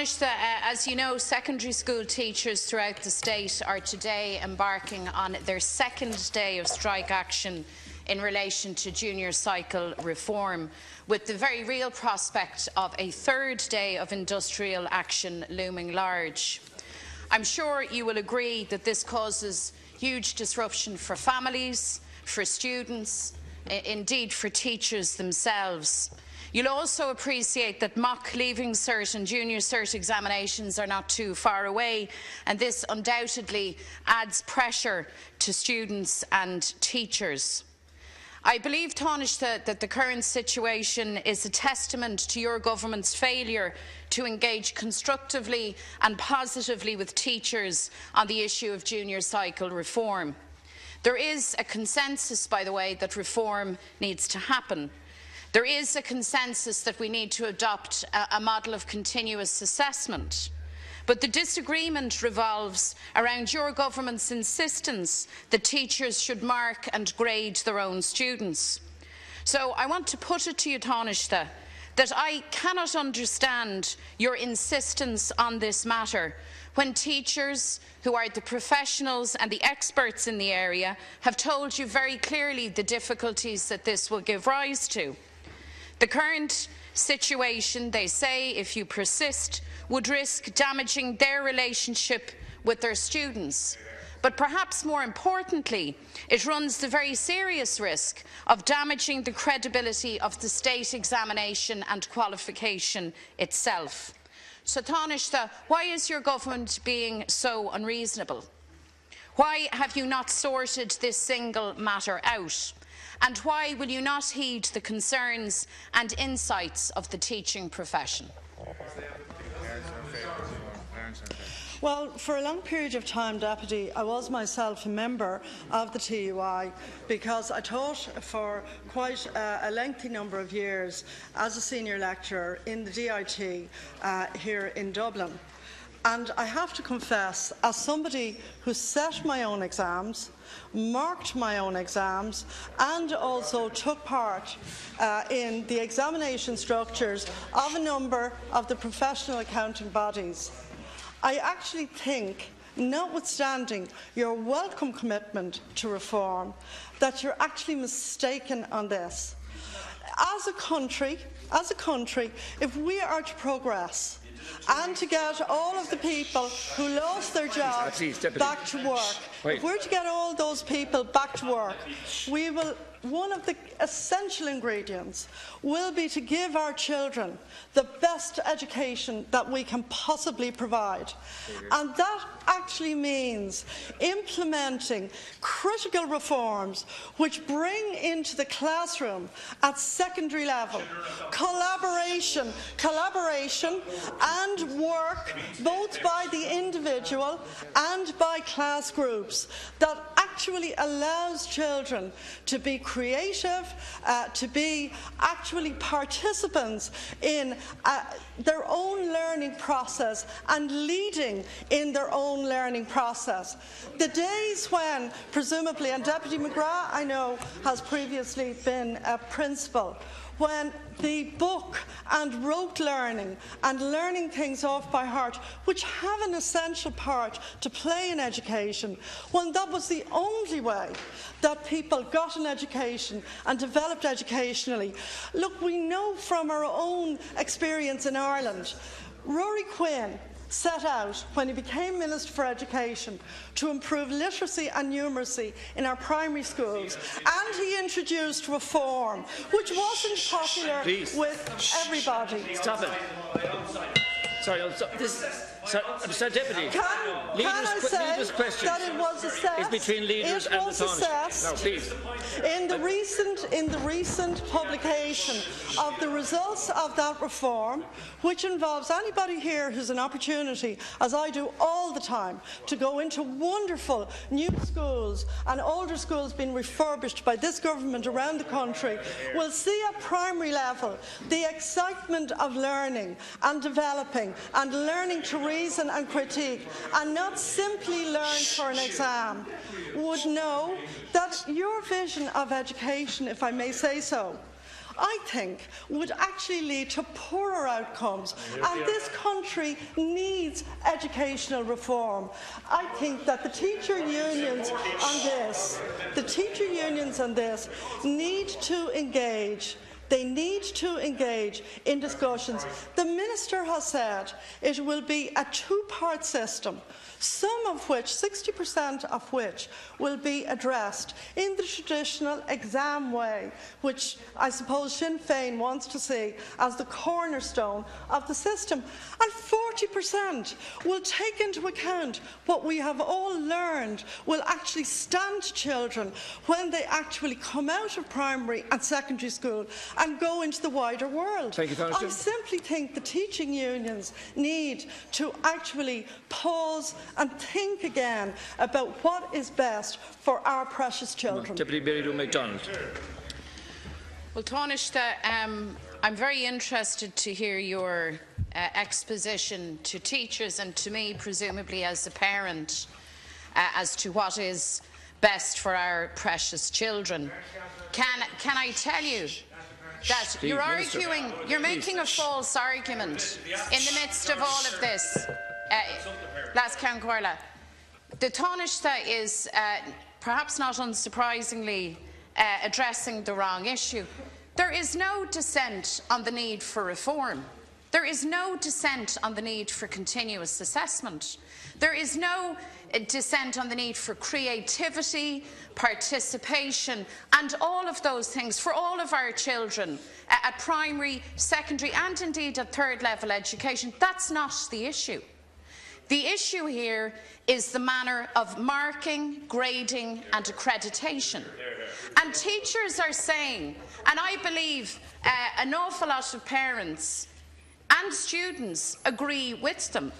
Tánaiste, as you know, secondary school teachers throughout the state are today embarking on their second day of strike action in relation to junior cycle reform, with the very real prospect of a third day of industrial action looming large. I'm sure you will agree that this causes huge disruption for families, for students, indeed for teachers themselves. You'll also appreciate that mock Leaving Cert and Junior Cert examinations are not too far away, and this undoubtedly adds pressure to students and teachers. I believe, Tánaiste, that the current situation is a testament to your government's failure to engage constructively and positively with teachers on the issue of junior cycle reform. There is a consensus, by the way, that reform needs to happen. There is a consensus that we need to adopt a model of continuous assessment. But the disagreement revolves around your government's insistence that teachers should mark and grade their own students. So I want to put it to you, Tánaiste, that I cannot understand your insistence on this matter when teachers, who are the professionals and the experts in the area, have told you very clearly the difficulties that this will give rise to. The current situation, they say, if you persist, would risk damaging their relationship with their students. But perhaps more importantly, it runs the very serious risk of damaging the credibility of the state examination and qualification itself. So, Tánaiste, why is your government being so unreasonable? Why have you not sorted this single matter out? And why will you not heed the concerns and insights of the teaching profession? Well, for a long period of time, Deputy, I was myself a member of the TUI because I taught for quite a lengthy number of years as a senior lecturer in the DIT here in Dublin. And I have to confess, as somebody who set my own exams, marked my own exams, and also took part in the examination structures of a number of the professional accounting bodies, I actually think, notwithstanding your welcome commitment to reform, that you're actually mistaken on this. As a country, if we are to progress and to get all of the people who lost their jobs back to work, if we're to get all those people back to work, one of the essential ingredients will be to give our children the best education that we can possibly provide. And that actually means implementing critical reforms which bring into the classroom at secondary level collaboration and work both by the individual and by class groups that actually allows children to be creative, to be actually participants in their own learning process and leading in their own learning process. The days when, presumably, and Deputy McGrath, I know, has previously been a principal, when the book and rote learning and learning things off by heart, which have an essential part to play in education, when that was the only way that people got an education and developed educationally. Look, we know from our own experience in Ireland, Rory Quinn set out, when he became Minister for Education, to improve literacy and numeracy in our primary schools, and he introduced reform, which wasn't popular with everybody. Stop it. Sorry, Mr. Deputy. Can I say question that it was assessed? Is between leaders and the Tánaiste. No, please. In the recent publication of the results of that reform, which involves anybody here who's an opportunity, as I do all the time, to go into wonderful new schools and older schools being refurbished by this government around the country, will see at primary level the excitement of learning and developing and learning to reason and critique, and not simply learn for an exam, would know that your vision of education, if I may say so, I think would actually lead to poorer outcomes. And this country needs educational reform. I think that the teacher unions on this, need to engage. They need to engage in discussions. The Minister has said it will be a two-part system, some of which, 60% of which, will be addressed in the traditional exam way, which I suppose Sinn Féin wants to see as the cornerstone of the system. And 40% will take into account what we have all learned will actually stand to children when they actually come out of primary and secondary school and go into the wider world. Thank you, Tánaiste. I simply think the teaching unions need to actually pause and think again about what is best for our precious children. Deputy Lou McDonald. Well, Tánaiste, I'm very interested to hear your exposition to teachers and to me, presumably as a parent, as to what is best for our precious children. Can I tell you that you're making a false argument in the midst of all of this? Las Cairncorla. The Tánaiste is, perhaps not unsurprisingly, addressing the wrong issue. There is no dissent on the need for reform. There is no dissent on the need for continuous assessment. There is no dissent on the need for creativity, participation and all of those things for all of our children at primary, secondary and indeed at third level education. That's not the issue. The issue here is the manner of marking, grading and accreditation. And teachers are saying, and I believe an awful lot of parents and students agree with them,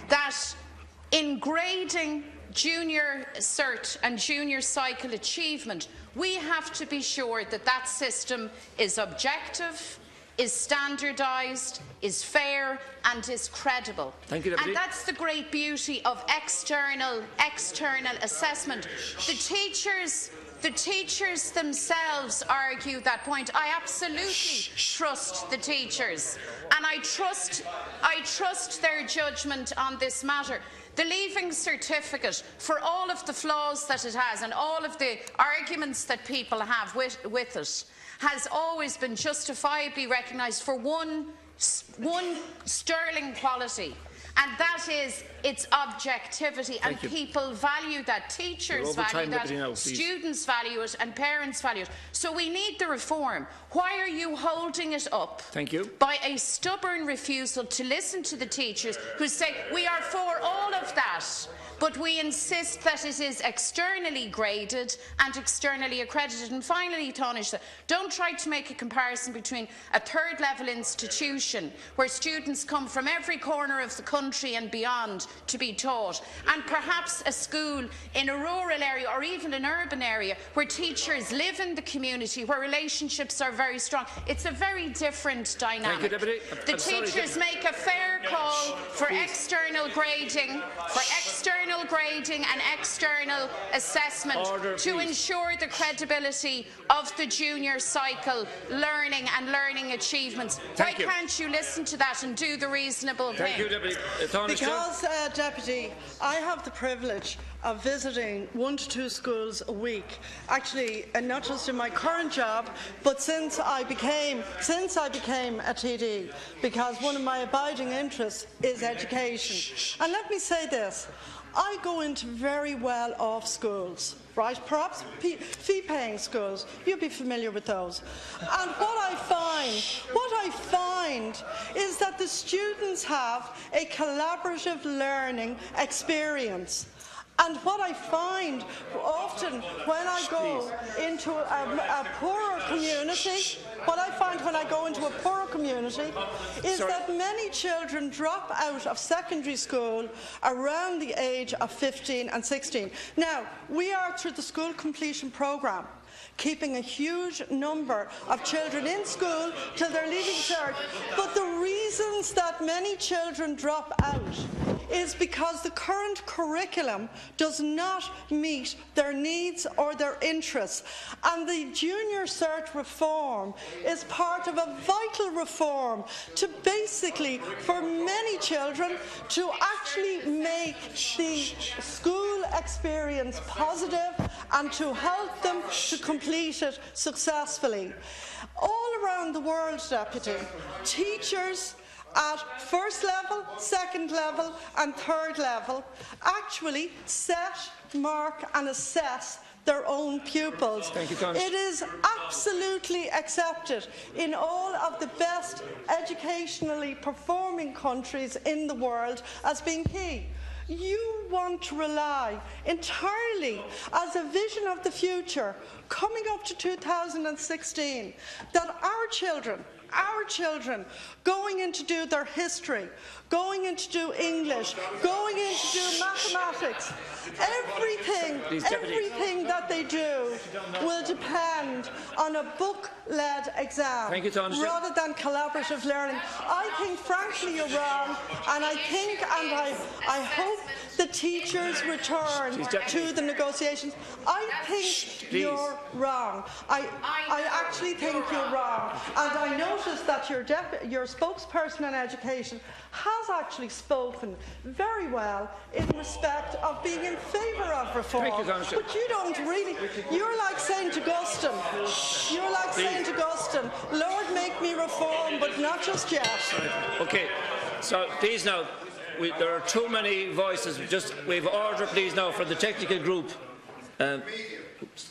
that in grading junior cert and junior cycle achievement, we have to be sure that that system is objective, is standardised, is fair and is credible. Thank you, Deputy. And that's the great beauty of external assessment. The teachers themselves argue that point. I absolutely trust the teachers, and I trust their judgment on this matter. The Leaving Certificate, for all of the flaws that it has and all of the arguments that people have with it, has always been justifiably recognised for one sterling quality, and that is its objectivity. And people value that, teachers value that, students value it and parents value it. So we need the reform. Why are you holding it up by a stubborn refusal to listen to the teachers who say we are for all of that, but we insist that it is externally graded and externally accredited? And finally, Tánaiste, don't try to make a comparison between a third level institution where students come from every corner of the country and beyond to be taught, and perhaps a school in a rural area or even an urban area where teachers live in the community, where relationships are very strong. It's a very different dynamic. The teachers make a fair call for external grading, and external assessment to ensure the credibility of the junior cycle learning and learning achievements. Why can't you listen to that and do the reasonable thing? Thank you, Deputy. Because, Deputy, I have the privilege of visiting 1 to 2 schools a week. Actually, not just in my current job, but since I became a TD, because one of my abiding interests is education. And let me say this. I go into very well-off schools, right? Perhaps fee-paying schools. You'll be familiar with those. And what I find is that the students have a collaborative learning experience. And what I find often when I go into a poorer community, is that many children drop out of secondary school around the age of 15 and 16. Now, we are through the school completion programme, keeping a huge number of children in school till they're leaving cert. But the reasons that many children drop out is because the current curriculum does not meet their needs or their interests. And the junior cert reform is part of a vital reform to basically, for many children, to actually make the school experience positive and to help them to complete it successfully. All around the world, Deputy, teachers at first level, second level and third level actually set, mark and assess their own pupils. Thank you, Tánaiste. It is absolutely accepted in all of the best educationally performing countries in the world as being key. You want to rely entirely as a vision of the future coming up to 2016 that our children going in to do their history, going in to do English, going in to do mathematics, everything that they do will depend on a book-led exam rather than collaborative learning. I think, frankly, you're wrong, and I think and I hope the teachers return to the negotiations. I think you're wrong. I actually think you're wrong, and I noticed that your spokesperson on education has actually spoken very well in respect of being in favour of reform. But you don't really. You're like St. Augustine. You're like St. Augustine. Lord, make me reform, but not just yet. Okay. So please now, there are too many voices. We've order, please now, for the technical group. Oops.